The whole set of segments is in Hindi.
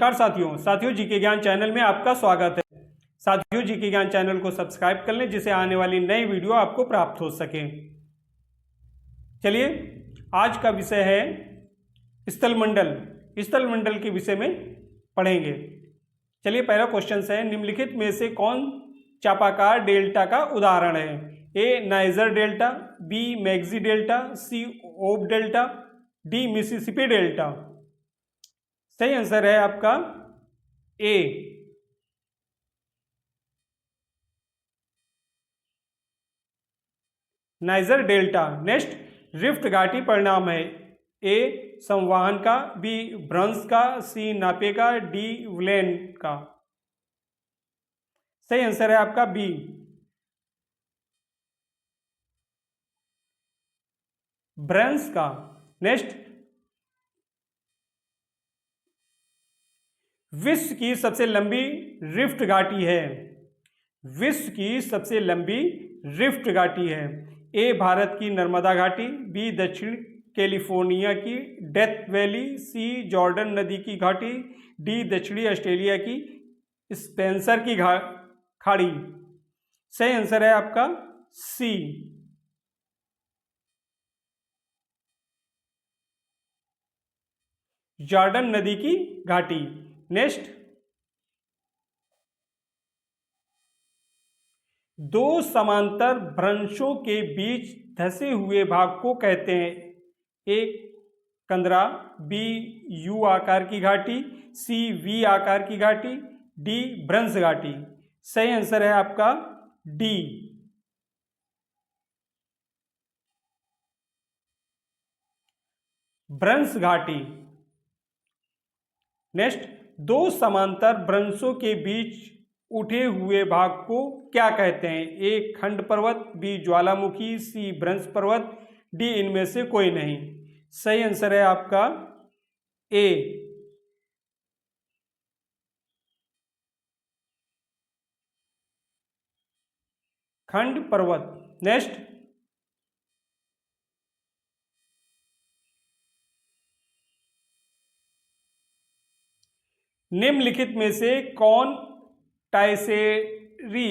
नमस्कार साथियों जीके ज्ञान चैनल में आपका स्वागत है। साथियों जीके ज्ञान चैनल को सब्सक्राइब कर लें जिससे आने वाली नई वीडियो आपको प्राप्त हो सके। चलिए आज का विषय है स्थल मंडल के विषय में पढ़ेंगे। चलिए पहला क्वेश्चन है, निम्नलिखित में से कौन चापाकार डेल्टा का उदाहरण है? ए नाइजर डेल्टा, बी मैगजी delta, c Ob delta, d Mississippi delta. सही आंसर है आपका a Niger delta. Next, rift घाटी परिणाम है? ए संवहन का, बी भ्रंश का, सी नापे का, डी विलेन का। सही आंसर है आपका बी भ्रंश का। नेक्स्ट, विश्व की सबसे लंबी रिफ्ट घाटी है? विश्व की सबसे लंबी रिफ्ट घाटी है? ए भारत की नर्मदा घाटी, बी दक्षिण कैलिफोर्निया की डेथ वैली, सी जॉर्डन नदी की घाटी, डी दक्षिणी ऑस्ट्रेलिया की स्पेंसर की खाड़ी। सही आंसर है आपका सी जॉर्डन नदी की घाटी। नेक्स्ट, दो समांतर भ्रंशों के बीच धंसे हुए भाग को कहते हैं? ए कंदरा, बी यू आकार की घाटी, सी वी आकार की घाटी, डी भ्रंश घाटी। सही आंसर है आपका डी भ्रंश घाटी। नेक्स्ट, दो समांतर भ्रंशों के बीच उठे हुए भाग को क्या कहते हैं? ए खंड पर्वत, बी ज्वालामुखी, सी भ्रंश पर्वत, डी इनमें से कोई नहीं। सही आंसर है आपका ए खंड पर्वत। नेक्स्ट, निम्नलिखित में से कौन टाइसेरी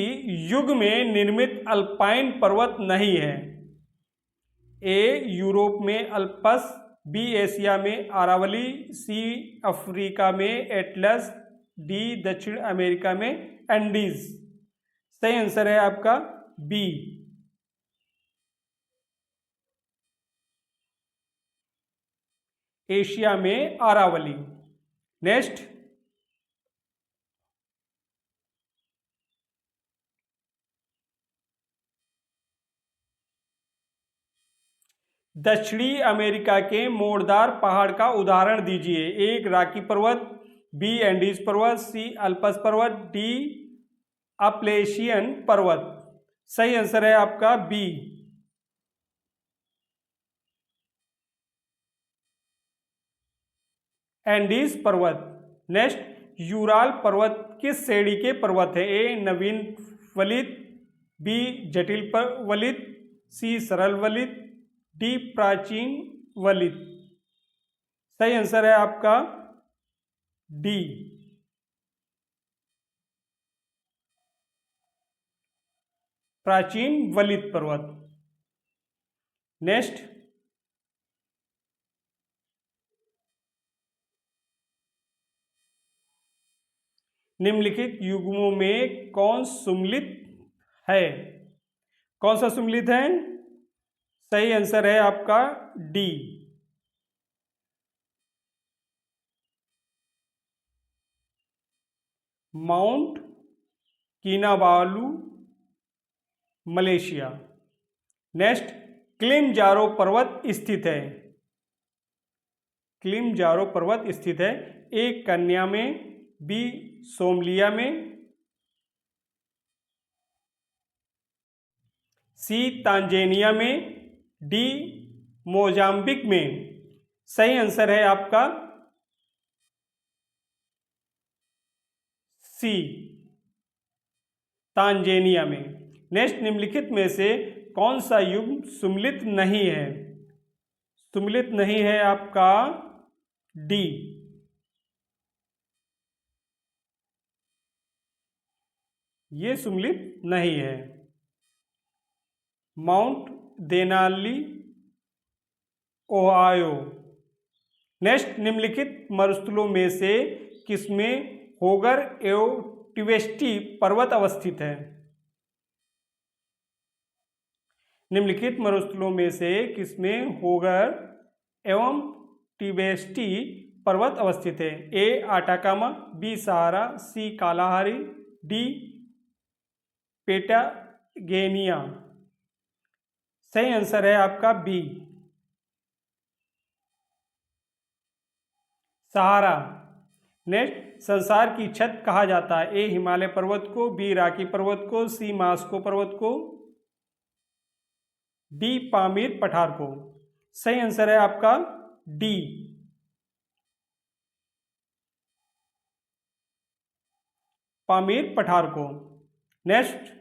युग में निर्मित अल्पाइन पर्वत नहीं है? ए यूरोप में अल्पस, बी एशिया में अरावली, सी अफ्रीका में एटलस, डी दक्षिण अमेरिका में एंडीज। सही आंसर है आपका बी एशिया में अरावली। नेक्स्ट, दक्षिणी अमेरिका के मोड़दार पहाड़ का उदाहरण दीजिए। एक रॉकी पर्वत, बी एंडीज पर्वत, सी अल्पस पर्वत, डी अपलेशियन पर्वत। सही आंसर है आपका बी एंडीज पर्वत। नेक्स्ट, यूराल पर्वत किस श्रेणी के पर्वत है? ए नवीन वलित, बी जटिल वलित, सी सरल वलित, डी प्राचीन वलित। सही आंसर है आपका डी प्राचीन वलित पर्वत। नेक्स्ट, निम्नलिखित युग्मों में कौन सुम्मिलित है? कौन सा सुम्मिलित है? सही आंसर है आपका d mount Kinabalu Malaysia. Next, Kilimanjaro पर्वत स्थित है? किलिमंजारो पर्वत स्थित है? ए कन्या में, बी सोमालिया में, सी तांजानिया में, डी मोजाम्बिक में। सही आंसर है आपका सी तांजानिया में। नेक्स्ट, निम्नलिखित में से कौन सा युग्म सुम्मिलित नहीं है? सुम्मिलित नहीं है आपका डी ये सुमेलित नहीं है। Mount Denali, Ohio. नेक्स्ट, निम्नलिखित मरुस्थलों में से किसमें होगर एवं टिवेस्टी पर्वत अवस्थित है? निम्नलिखित मरुस्थलों में से किसमें होगर एवं टिवेस्टी पर्वत अवस्थित है? ए आटाकामा, बी सहारा, सी कालाहारी, डी पेटागोनिया। सही आंसर है आपका बी, सहारा। नेक्स्ट, संसार की छत कहा जाता है? ए हिमालय पर्वत को, बी राकी पर्वत को, सी मास्को पर्वत को, डी पामीर पठार को। सही आंसर है आपका डी, पामीर पठार को। नेक्स्ट,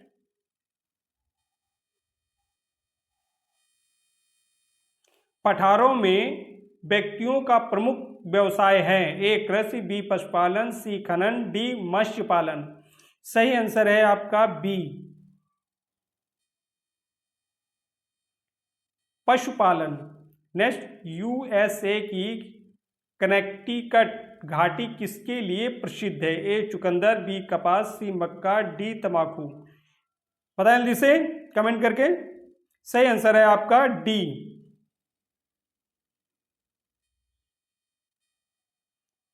पठारों में व्यक्तियों का प्रमुख व्यवसाय है? ए कृषि, बी पशुपालन, सी खनन, डी मत्स्य पालन। सही आंसर है आपका बी, पशुपालन। नेक्स्ट, यूएसए की कनेक्टिकट घाटी किसके लिए प्रसिद्ध है? ए चुकंदर, बी कपास, सी मक्का, डी तंबाकू। बताएं जल्दी से कमेंट करके। सही आंसर है आपका डी,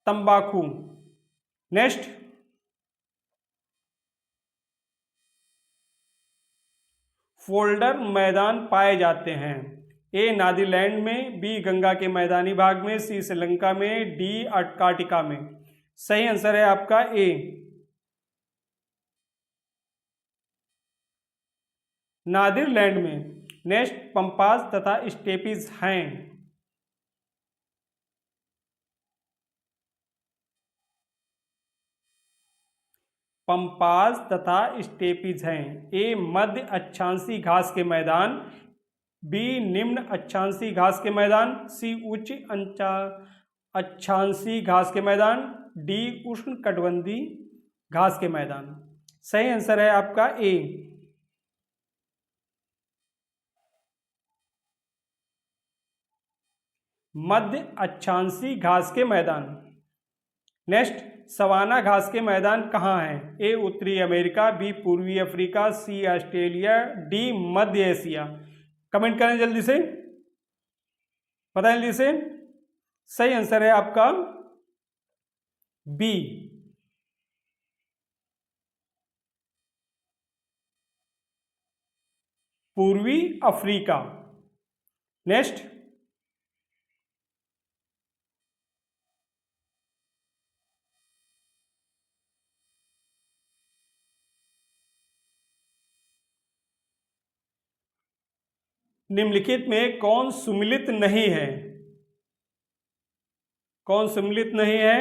तंबाकू। नेक्स्ट, फोल्डर मैदान पाए जाते हैं? ए नादरलैंड में, बी गंगा के मैदानी भाग में, सी श्रीलंका में, डी अंटार्कटिका में। सही आंसर है आपका ए, नादरलैंड में। नेक्स्ट, पंपास तथा स्टेपिस हैं? पंपास तथा स्टेपिस हैं? ए मध्य अक्षांशीय घास के मैदान, बी निम्न अक्षांशीय घास के मैदान, सी उच्च अक्षांशीय घास के मैदान, डी उष्णकटिबंधीय घास के मैदान। सही आंसर है आपका ए, मध्य अक्षांशीय घास के मैदान। नेक्स्ट, सवाना घास के मैदान कहाँ हैं? ए उत्तरी अमेरिका, बी पूर्वी अफ्रीका, सी ऑस्ट्रेलिया, डी मध्य एशिया। कमेंट करें जल्दी से, बताएं जल्दी से। सही आंसर है आपका बी, पूर्वी अफ्रीका। नेक्स्ट, निम्नलिखित में कौन सुमेलित नहीं है? कौन सुमेलित नहीं है?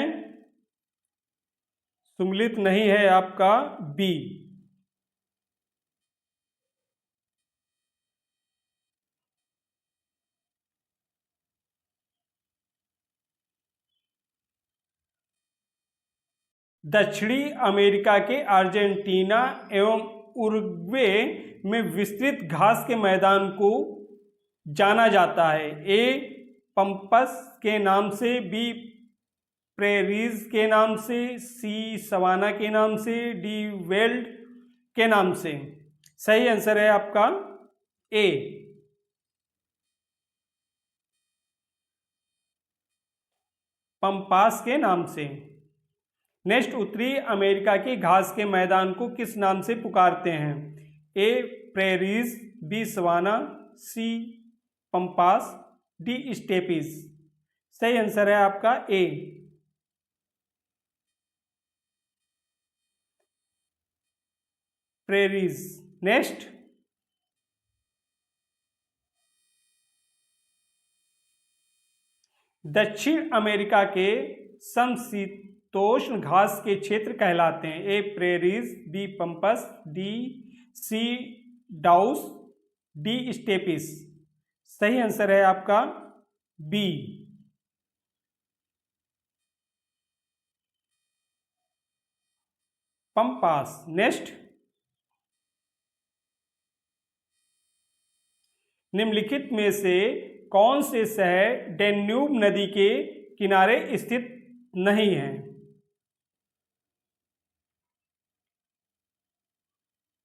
सुमेलित नहीं है आपका बी, दक्षिणी अमेरिका के अर्जेंटीना एवं उरुग्वे में विस्तृत घास के मैदान को जाना जाता है? ए पंपस के नाम से, बी प्रेरीज के नाम से, सी सवाना के नाम से, डी वेल्ड के नाम से। सही आंसर है आपका ए, पंपास के नाम से। नेक्स्ट, उत्तरी अमेरिका के घास के मैदान को किस नाम से पुकारते हैं? A prairies, b savanna, c pampas, d steppes. सही आंसर है आपका ए, प्रेरीज। नेक्स्ट, दक्षिण अमेरिका के समशीतोष्ण घास के क्षेत्र कहलाते हैं? A prairies, b pampas, d c downs, d steppes. सही आंसर है आपका बी, पंपास। नेक्स्ट, निम्नलिखित में से कौन से शहर डैन्यूब नदी के किनारे स्थित नहीं है?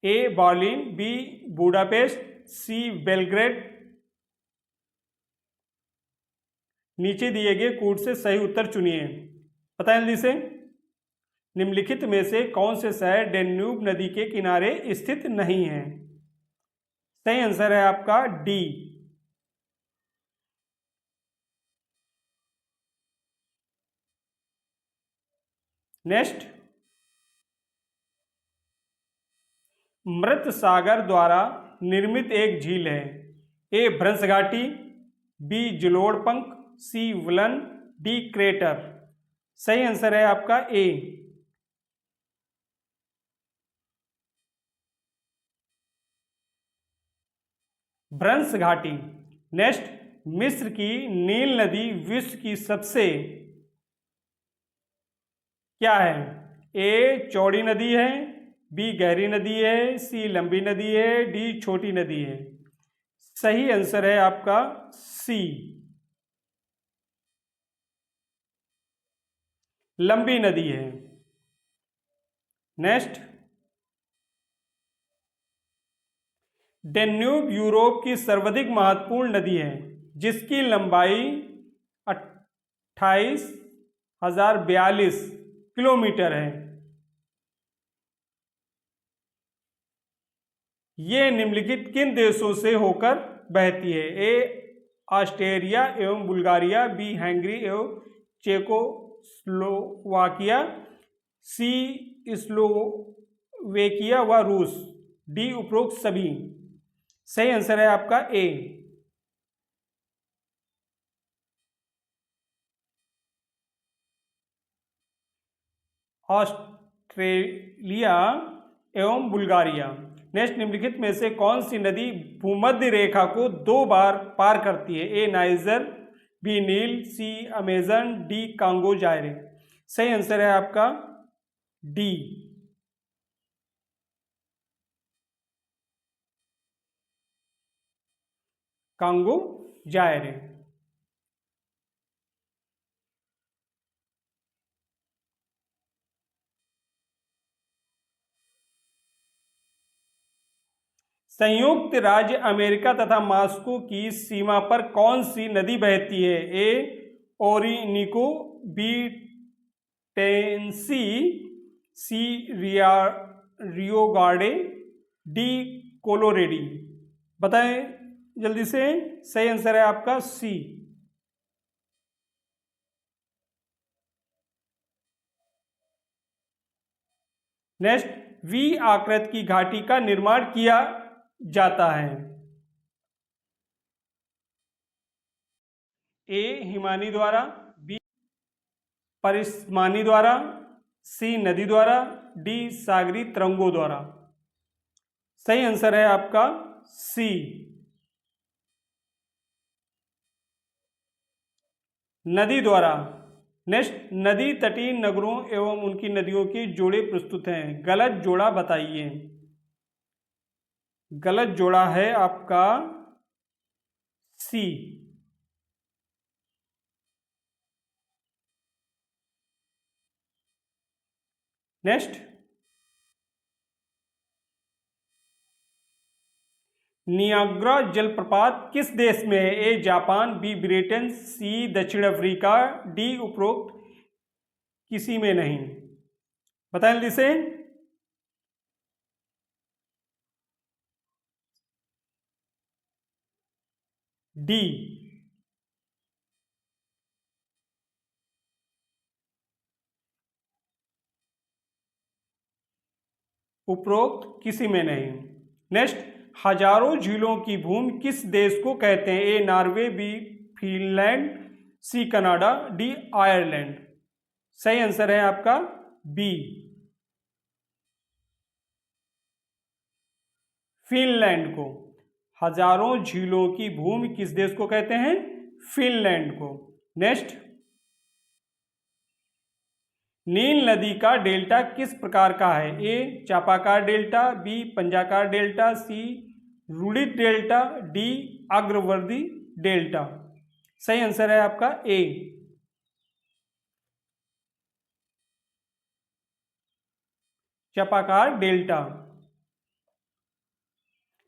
ए बर्लिन, बी बुडापेस्ट, सी बेलग्रेड। नीचे दिए गए कूट से सही उत्तर चुनिए। बताएं जल्दी से। निम्नलिखित में से कौन से शहर डैन्यूब नदी के किनारे स्थित नहीं है? सही आंसर है आपका डी। नेक्स्ट, मृत सागर द्वारा निर्मित एक झील है। ए भ्रंश घाटी, बी जलोढ़ पंख, सी वलन, डी क्रेटर। सही आंसर है आपका ए। भ्रंश घाटी। नेक्स्ट, मिस्र की नील नदी विश्व की सबसे क्या है? ए चौड़ी नदी है, बी गहरी नदी है, सी लंबी नदी है, डी छोटी नदी है। सही आंसर है आपका सी, लंबी नदी है। नेक्स्ट, डैन्यूब यूरोप की सर्वाधिक महत्वपूर्ण नदी है जिसकी लंबाई 28,042 किलोमीटर है। ये निम्नलिखित किन देशों से होकर बहती है? ए ऑस्ट्रिया एवं बुल्गारिया, बी हंगरी एवं चेकोस्लोवाकिया, सी स्लोवेकिया व रूस, डी उपरोक्त सभी। सही आंसर है आपका ए। ऑस्ट्रेलिया एवं बुल्गारिया। नेक्स्ट, निम्नलिखित में से कौन सी नदी भूमध्य रेखा को 2 बार पार करती है? A niger, B Neil, C Amazon, D Congo जायरे। सही आंसर है आपका डी, कांगो जायरे। संयुक्त राज्य अमेरिका तथा मॉस्को की सीमा पर कौन सी नदी बहती है? ए ओरिनिको, बी टेंसी, सी रियो ग्रांडे, डी कोलोरेडी। बताएं जल्दी से। सही आंसर है आपका सी। नेक्स्ट, वी आकृति की घाटी का निर्माण किया जाता है। ए हिमानी द्वारा, बी परिस्मानी द्वारा, सी नदी द्वारा, डी सागरी तरंगों द्वारा। सही आंसर है आपका सी, नदी द्वारा। नेक्स्ट, नदी तटीय नगरों एवं उनकी नदियों के जोड़े प्रस्तुत हैं। गलत जोड़ा बताइए। गलत जोड़ा है आपका सी। नेक्स्ट, नियाग्रा जलप्रपात किस देश में है? ए जापान, बी ब्रिटेन, सी दक्षिण अफ्रीका, डी उपरोक्त किसी में नहीं। बताएं जल्दी से। डी, उपरोक्त किसी में नहीं। नेक्स्ट, हजारों झीलों की भूमि किस देश को कहते हैं? A Norway, B Finland, C Canada, D Ireland. सही आंसर है आपका बी, फिनलैंड को। हजारों झीलों की भूमि किस देश को कहते हैं? फिनलैंड को। नेक्स्ट, नील नदी का डेल्टा किस प्रकार का है? ए चापाकार डेल्टा, बी पंजाकार डेल्टा, सी रुड़ित डेल्टा, डी अग्रवर्ती डेल्टा। सही आंसर है आपका ए। चापाकार डेल्टा।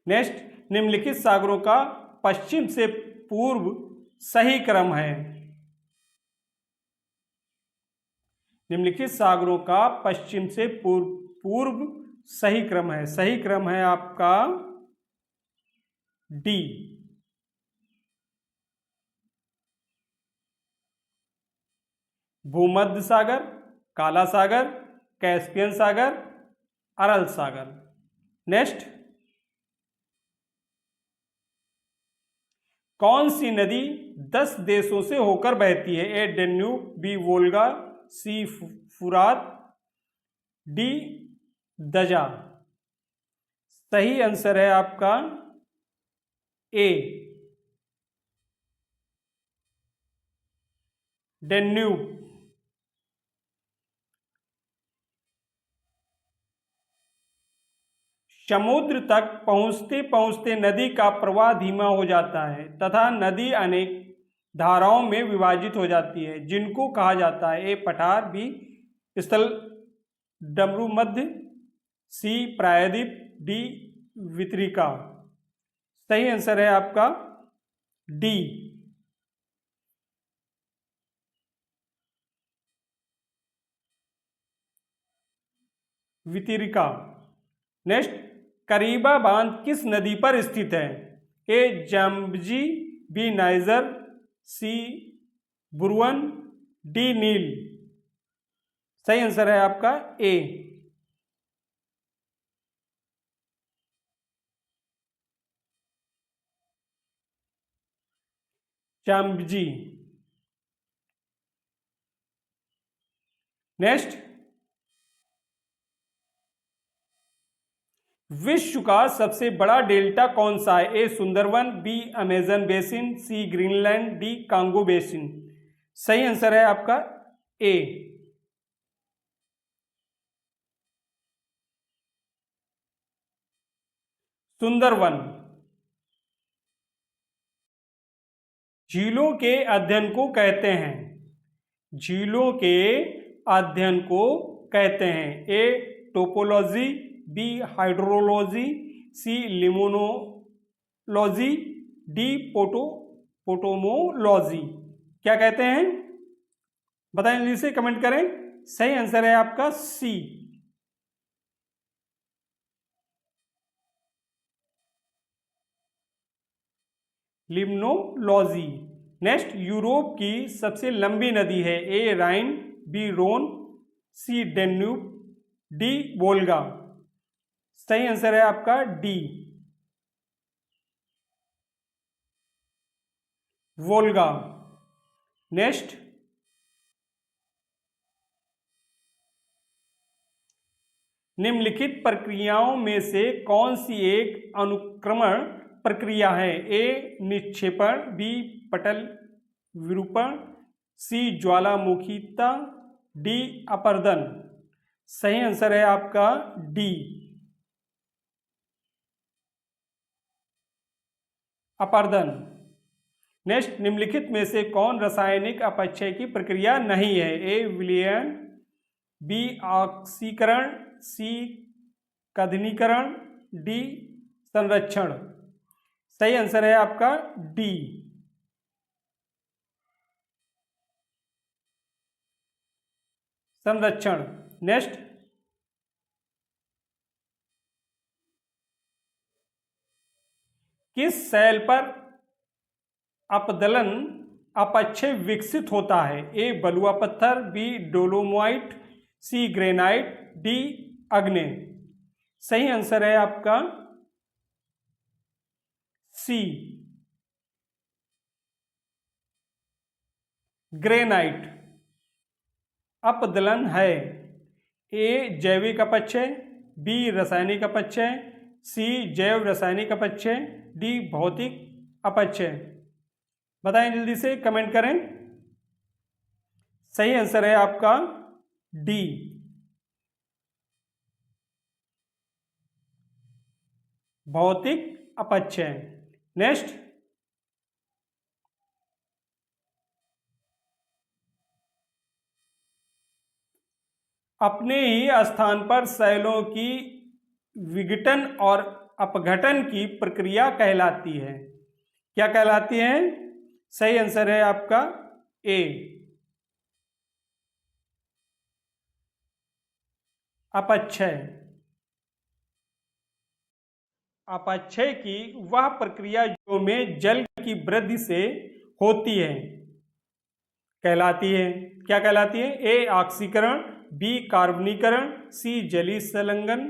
नेक्स्ट, निम्नलिखित सागरों का पश्चिम से पूर्व सही क्रम है। निम्नलिखित सागरों का पश्चिम से पूर्व सही क्रम है। सही क्रम है आपका डी। भूमध्य सागर, काला सागर, कैस्पियन सागर, अरल सागर। नेक्स्ट, कौन सी नदी 10 देशों से होकर बहती है? ए डेन्यूब, बी वोल्गा, सी फुरात, डी दजा। सही आंसर है आपका ए, डेन्यूब। समुद्र तक पहुंचते पहुंचते नदी का प्रवाह धीमा हो जाता है तथा नदी अनेक धाराओं में विभाजित हो जाती है, जिनको कहा जाता है? ए पठार, बी स्थल डमरू मध्य, सी प्रायद्वीप, डी वितरिका। सही आंसर है आपका डी, वितरिका। नेक्स्ट, करीबा बांध किस नदी पर स्थित है? ए जाम्बजी, बी नाइजर, सी बुरवन, डी नील। सही आंसर है आपका ए, जाम्बजी। नेक्स्ट, विश्व का सबसे बड़ा डेल्टा कौन सा है? ए सुंदरवन, बी अमेजन बेसिन, सी ग्रीनलैंड, डी कांगो बेसिन। सही आंसर है आपका ए, सुंदरवन। झीलों के अध्ययन को कहते हैं? झीलों के अध्ययन को कहते हैं? ए टोपोलॉजी, बी हाइड्रोलॉजी, सी लिमोनोलॉजी, डी पोटोमोलॉजी। क्या कहते हैं? बताएं जल्दी से, कमेंट करें। सही आंसर है आपका सी, लिम्नोलॉजी। नेक्स्ट, यूरोप की सबसे लंबी नदी है? ए राइन, बी रोन, सी डेन्यूब, डी वोल्गा। सही आंसर है आपका डी, वोल्गा। नेक्स्ट, निम्नलिखित प्रक्रियाओं में से कौन सी एक अनुक्रमण प्रक्रिया है? ए निक्षेपण, बी पटल विरूपण, सी ज्वालामुखीता, डी अपर्दन। सही आंसर है आपका डी, अपर्दन। नेक्स्ट, निम्नलिखित में से कौन रासायनिक अपक्षय की प्रक्रिया नहीं है? ए विलयन, बी ऑक्सीकरण, सी कथनीकरण, डी संरक्षण। सही आंसर है आपका डी, संरक्षण। नेक्स्ट, किस शैल पर अपदलन अपक्षय विकसित होता है? ए बलुआ पत्थर, बी डोलोमाइट, सी ग्रेनाइट, डी अग्ने। सही आंसर है आपका सी, ग्रेनाइट। अपदलन है? ए जैविक अपक्षय, बी रासायनिक अपक्षय, सी जैव रासायनिक अपक्षय, डी भौतिक अपक्षय। बताएं जल्दी से, कमेंट करें। सही आंसर है आपका डी, भौतिक अपक्षय। नेक्स्ट, अपने ही स्थान पर सेलों की विघटन और अपघटन की प्रक्रिया कहलाती है। क्या कहलाती है? सही आंसर है आपका ए, अपक्षय। अपक्षय की वह प्रक्रिया जो में जल की वृद्धि से होती है कहलाती है। क्या कहलाती है? ए, ऑक्सीकरण, बी, कार्बनीकरण, सी, जलीय संलग्न,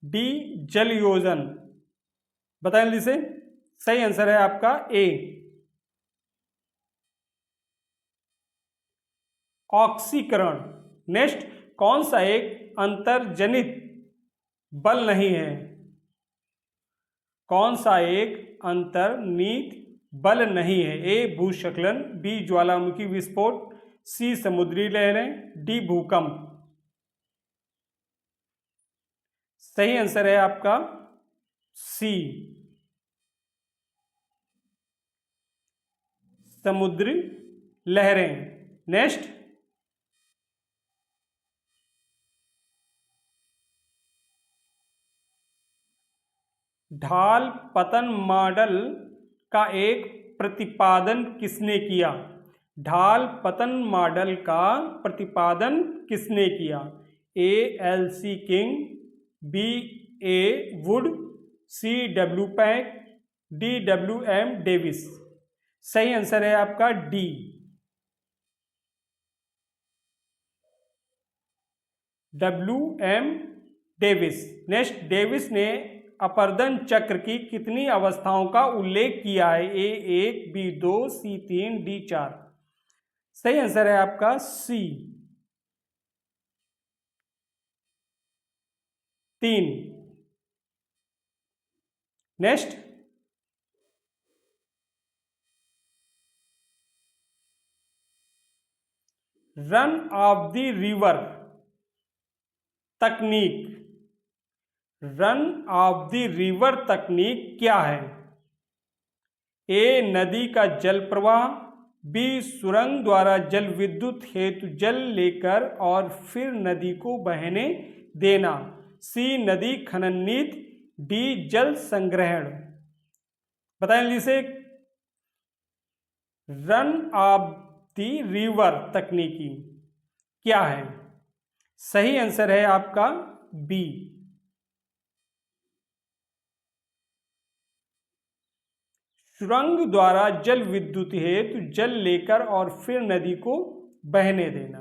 डी, जल योजन। बताएं जल्दी से। सही आंसर है आपका ए, ऑक्सीकरण। नेक्स्ट, कौन सा एक अंतर्जनित बल नहीं है? कौन सा एक अंतर्निहित बल नहीं है? ए, भूस्खलन, बी, ज्वालामुखी विस्फोट, सी, समुद्री लहरें, डी, भूकंप। सही आंसर है आपका सी, समुद्री लहरें। नेक्स्ट, ढाल पतन मॉडल का एक प्रतिपादन किसने किया? ढाल पतन मॉडल का प्रतिपादन किसने किया? A, L C King, b, A Wood, c, W Penck, d, W M Davis. सही आंसर है आपका d, W M Davis. Next, Davis ने अपरदन चक्र की कितनी अवस्थाओं का उल्लेख किया है? ए, 1, बी, 2, सी, 3, डी, 4। सही आंसर है आपका सी, 3। Next, run of the river तकनीक। रन ऑफ द रिवर तकनीक क्या है? ए, नदी का जल प्रवाह, बी, सुरंग द्वारा जल विद्युत हेतु जल लेकर और फिर नदी को बहने देना, सी, नदी खनन नीति, डी, जल संग्रहण। बताएं जल्दी से। रन ऑफ द रिवर तकनीकी क्या है? सही आंसर है आपका बी, सुरंग द्वारा जल विद्युत हेतु जल लेकर और फिर नदी को बहने देना।